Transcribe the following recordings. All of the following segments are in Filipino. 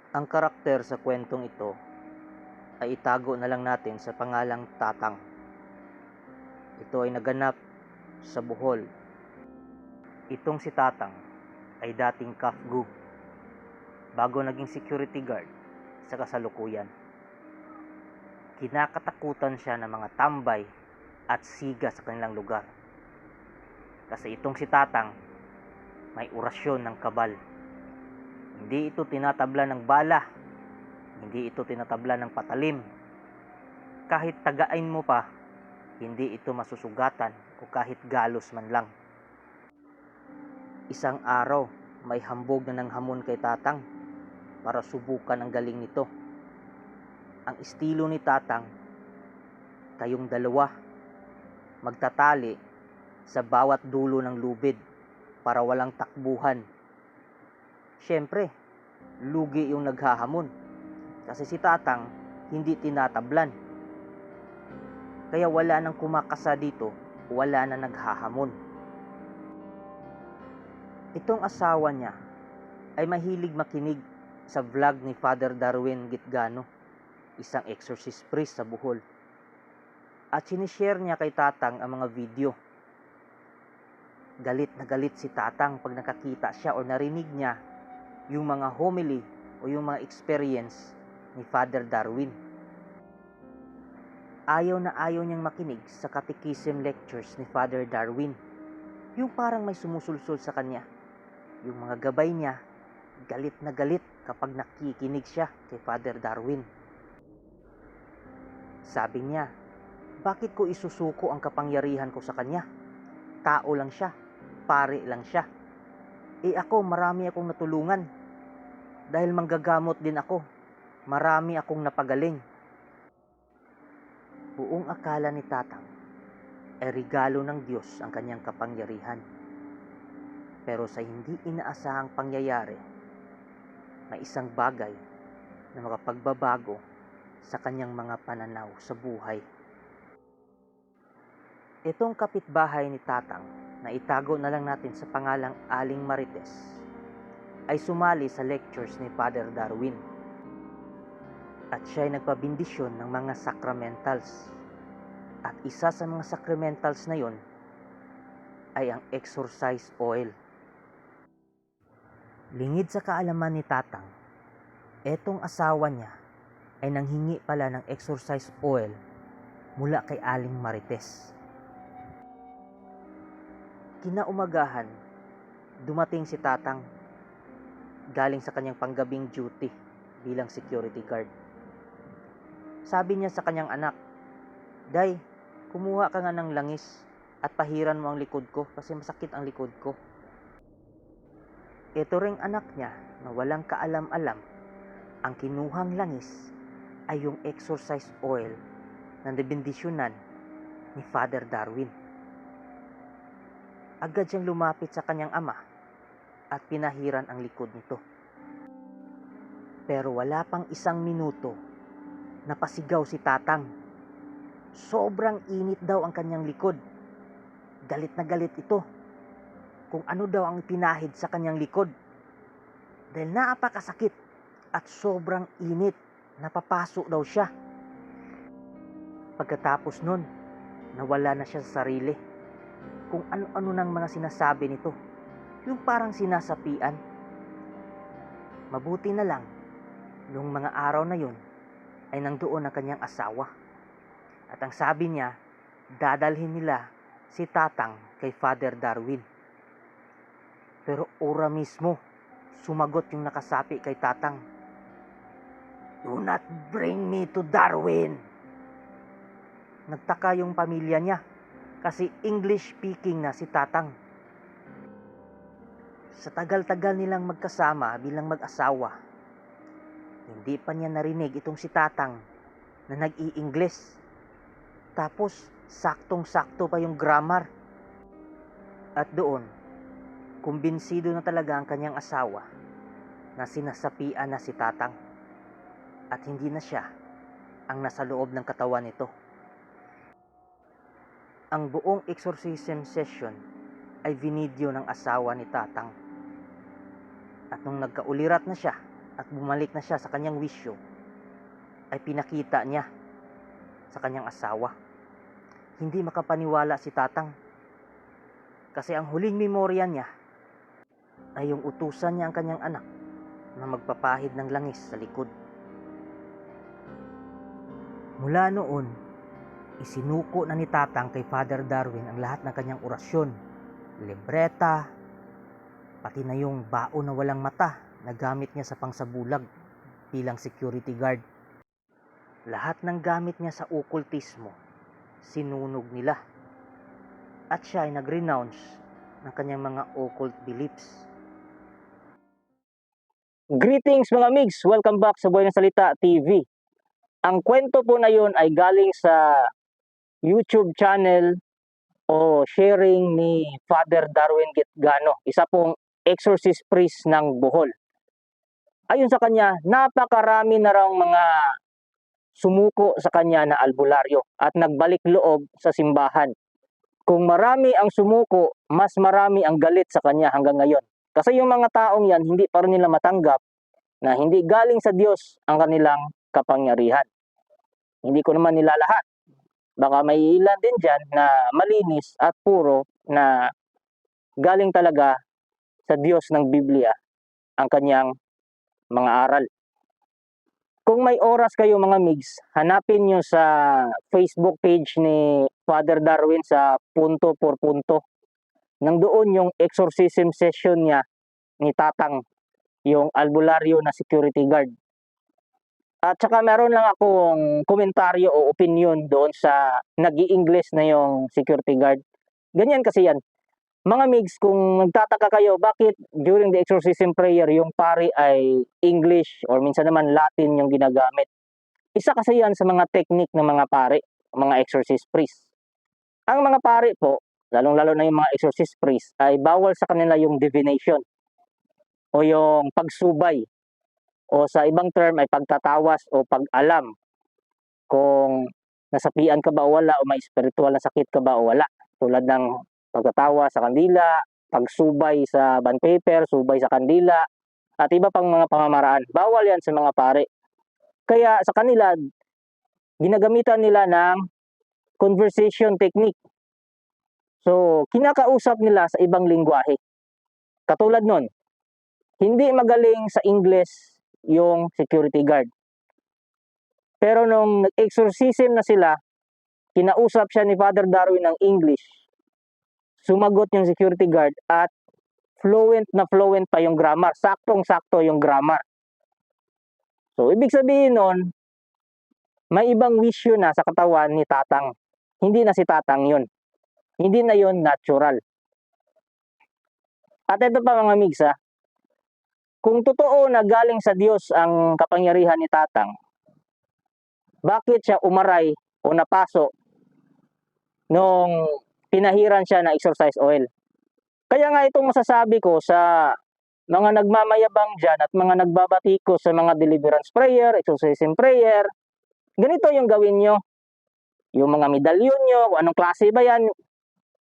Ang karakter sa kwentong ito ay itago na lang natin sa pangalang Tatang. Ito ay naganap sa Bohol. Itong si Tatang ay dating kafgu bago naging security guard sa kasalukuyan. Kinakatakutan siya ng mga tambay at siga sa kanilang lugar. Kasi itong si Tatang may orasyon ng kabal. Hindi ito tinatabla ng bala, hindi ito tinatabla ng patalim. Kahit tagain mo pa, hindi ito masusugatan o kahit galos man lang. Isang araw, may hambog na ng hamon kay Tatang para subukan ang galing nito. Ang estilo ni Tatang, kayong dalawa, magtatali sa bawat dulo ng lubid para walang takbuhan. Siyempre, lugi yung naghahamon kasi si Tatang hindi tinatablan. Kaya wala nang kumakasa dito, wala na naghahamon. Itong asawa niya ay mahilig makinig sa vlog ni Father Darwin Gitgano, isang exorcist priest sa Bohol. At sinishare niya kay Tatang ang mga video. Galit na galit si Tatang pag nakakita siya o narinig niya yung mga homily o yung mga experience ni Father Darwin. Ayaw na ayaw niyang makinig sa catechism lectures ni Father Darwin. Yung parang may sumusulsul sa kanya. Yung mga gabay niya, galit na galit kapag nakikinig siya kay Father Darwin. Sabi niya, bakit ko isusuko ang kapangyarihan ko sa kanya? Tao lang siya, pare lang siya. Ako, marami akong natulungan. Dahil manggagamot din ako, marami akong napagaling. Buong akala ni Tatang ay regalo ng Diyos ang kanyang kapangyarihan. Pero sa hindi inaasahang pangyayari, may isang bagay na makapagbabago sa kanyang mga pananaw sa buhay. Itong kapitbahay ni Tatang na itago na lang natin sa pangalang Aling Marites ay sumali sa lectures ni Father Darwin. At siya ay nagpabindisyon ng mga sacramentals. At isa sa mga sacramentals na yon ay ang exorcise oil. Lingid sa kaalaman ni Tatang, etong asawa niya ay nanghingi pala ng exorcise oil mula kay Aling Marites. Kinaumagahan, dumating si Tatang galing sa kanyang panggabing duty bilang security guard. Sabi niya sa kanyang anak, "Day, kumuha ka nga ng langis at pahiran mo ang likod ko kasi masakit ang likod ko." Ito ring anak niya na walang kaalam-alam, ang kinuhang langis ay yung exorcise oil na nabindisyonan ni Father Darwin. Agad siyang lumapit sa kanyang ama at pinahiran ang likod nito. Pero wala pang isang minuto, napasigaw si Tatang. Sobrang init daw ang kanyang likod. Galit na galit ito kung ano daw ang pinahid sa kanyang likod. Dahil napakasakit at sobrang init, napapaso daw siya. Pagkatapos nun, nawala na siya sa sarili. Kung ano-ano ng mga sinasabi nito, yung parang sinasapian. Mabuti na lang, noong mga araw na yun, ay nangdoon ang kanyang asawa. At ang sabi niya, dadalhin nila si Tatang kay Father Darwin. Pero ora mismo, sumagot yung nakasapi kay Tatang, "Do not bring me to Darwin." Nagtaka yung pamilya niya kasi English speaking na si Tatang. Sa tagal-tagal nilang magkasama bilang mag-asawa, hindi pa niya narinig itong si Tatang na nag-i-Ingles. Tapos, saktong-sakto pa yung grammar. At doon, kumbinsido na talaga ang kanyang asawa na sinasapian na si Tatang at hindi na siya ang nasa loob ng katawan nito. Ang buong exorcism session ay vinidyo ng asawa ni Tatang. At nung nagkaulirat na siya at bumalik na siya sa kanyang wisyo, ay pinakita niya sa kanyang asawa. Hindi makapaniwala si Tatang kasi ang huling memorya niya ay yung utusan niya ang kanyang anak na magpapahid ng langis sa likod. Mula noon, isinuko na ni Tatang kay Father Darwin ang lahat ng kanyang orasyon, libreta, pati na yung baon na walang mata na gamit niya sa pangsabulag bilang security guard. Lahat ng gamit niya sa okultismo, sinunog nila. At siya ay nag-renounce ng kanyang mga occult beliefs. Greetings mga migs! Welcome back sa Buhay ng Salita TV. Ang kwento po na yun ay galing sa YouTube channel o sharing ni Father Darwin Gitgano, isa pong exorcist priest ng Bohol. Ayon sa kanya, napakarami na raw mga sumuko sa kanya na albularyo at nagbalik loob sa simbahan. Kung marami ang sumuko, mas marami ang galit sa kanya hanggang ngayon. Kasi yung mga taong yan, hindi pa rin nila matanggap na hindi galing sa Diyos ang kanilang kapangyarihan. Hindi ko naman nilalahat. Baka may ilan din dyan na malinis at puro na galing talaga sa Diyos ng Biblia ang kanyang mga aral. Kung may oras kayo mga migs, hanapin nyo sa Facebook page ni Father Darwin sa punto por punto. Nang doon yung exorcism session niya ni Tatang, yung albularyo na security guard. At saka meron lang akong komentaryo o opinion doon sa nag-i-English na yung security guard. Ganyan kasi yan. Mga migs, kung nagtataka kayo bakit during the exorcism prayer yung pari ay English or minsan naman Latin yung ginagamit. Isa kasi yan sa mga technique ng mga pari, mga exorcist priest. Ang mga pari po, lalong-lalo na yung mga exorcist priest, ay bawal sa kanila yung divination o yung pagsubay o sa ibang term ay pagtatawas o pag-alam kung nasapian ka ba o wala o may spiritual na sakit ka ba o wala. Tulad ng pagtatawa sa kandila, pagsubay sa bond paper, subay sa kandila, at iba pang mga pamamaraan. Bawal yan sa mga pare. Kaya sa kanila, ginagamitan nila ng conversation technique. So, kinakausap nila sa ibang lingwahe. Katulad nun, hindi magaling sa English yung security guard. Pero nung exorcism na sila, kinausap siya ni Father Darwin ng English. Sumagot yung security guard at fluent na fluent pa yung grammar. Saktong-sakto yung grammar. So, ibig sabihin nun, may ibang wisyo na sa katawan ni Tatang. Hindi na si Tatang yun. Hindi na yun natural. At ito pa mga migs ha, kung totoo na galing sa Diyos ang kapangyarihan ni Tatang, bakit siya umaray o napaso nung pinahiran siya ng exorcise oil? Kaya nga itong masasabi ko sa mga nagmamayabang dyan at mga nagbabatiko sa mga deliverance prayer, exorcism prayer, ganito yung gawin nyo. Yung mga medalyon nyo, anong klase ba yan?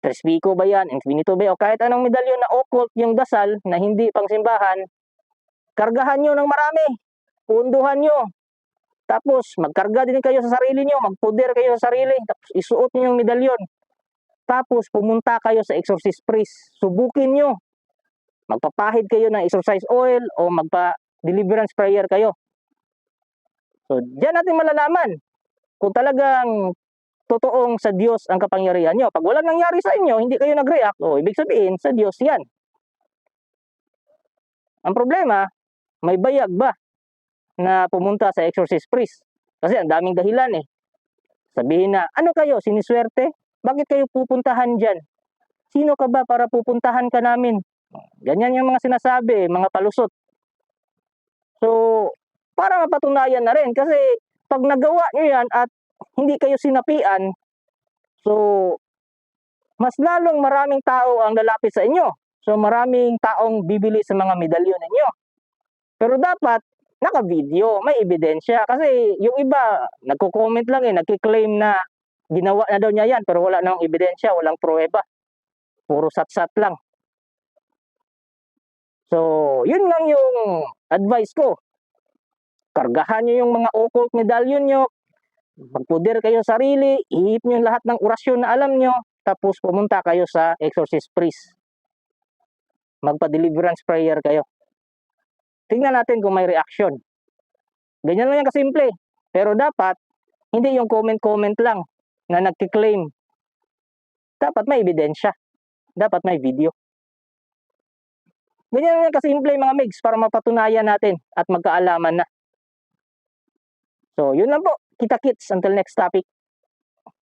Tres Pico ba yan? Infinito ba yan? O kahit anong medalyon na occult yung dasal na hindi pang simbahan, kargahan nyo ng marami. Punduhan nyo. Tapos magkarga din kayo sa sarili nyo, magpuder kayo sa sarili, tapos isuot nyo yung medalyon. Tapos pumunta kayo sa exorcist priest, subukin nyo. Magpapahid kayo ng exorcise oil o magpa-deliverance prayer kayo. So, diyan natin malalaman kung talagang totoong sa Diyos ang kapangyarihan nyo. Pag walang nangyari sa inyo, hindi kayo nag-react, ibig sabihin, sa Diyos yan. Ang problema, may bayag ba na pumunta sa exorcist priest? Kasi ang daming dahilan eh. Sabihin na, ano kayo, siniswerte? Bakit kayo pupuntahan dyan? Sino ka ba para pupuntahan ka namin? Ganyan yung mga sinasabi, mga palusot. So, para mapatunayan na rin, kasi pag nagawa nyo yan at hindi kayo sinapian, so, mas lalong maraming tao ang lalapit sa inyo. So, maraming taong bibili sa mga medalyon ninyo. Pero dapat, naka-video, may ebidensya. Kasi yung iba, nagko-comment lang nagki-claim na ginawa na daw niya yan, pero wala namang ebidensya, walang pruweba. Puro sat-sat lang. So, yun lang yung advice ko. kargahan nyo yung mga occult medallion nyo, magpuder kayo sarili, ihip nyo lahat ng orasyon na alam nyo, tapos pumunta kayo sa exorcist priest. Magpa-deliverance prayer kayo. Tingnan natin kung may reaction. Ganyan lang yan kasimple. Pero dapat, hindi yung comment-comment lang na nagki-claim. Dapat may ebidensya. Dapat may video. Ganyan lang kasimple mga migs para mapatunayan natin at magkaalaman na. So, yun lang po. Kita-kits until next topic.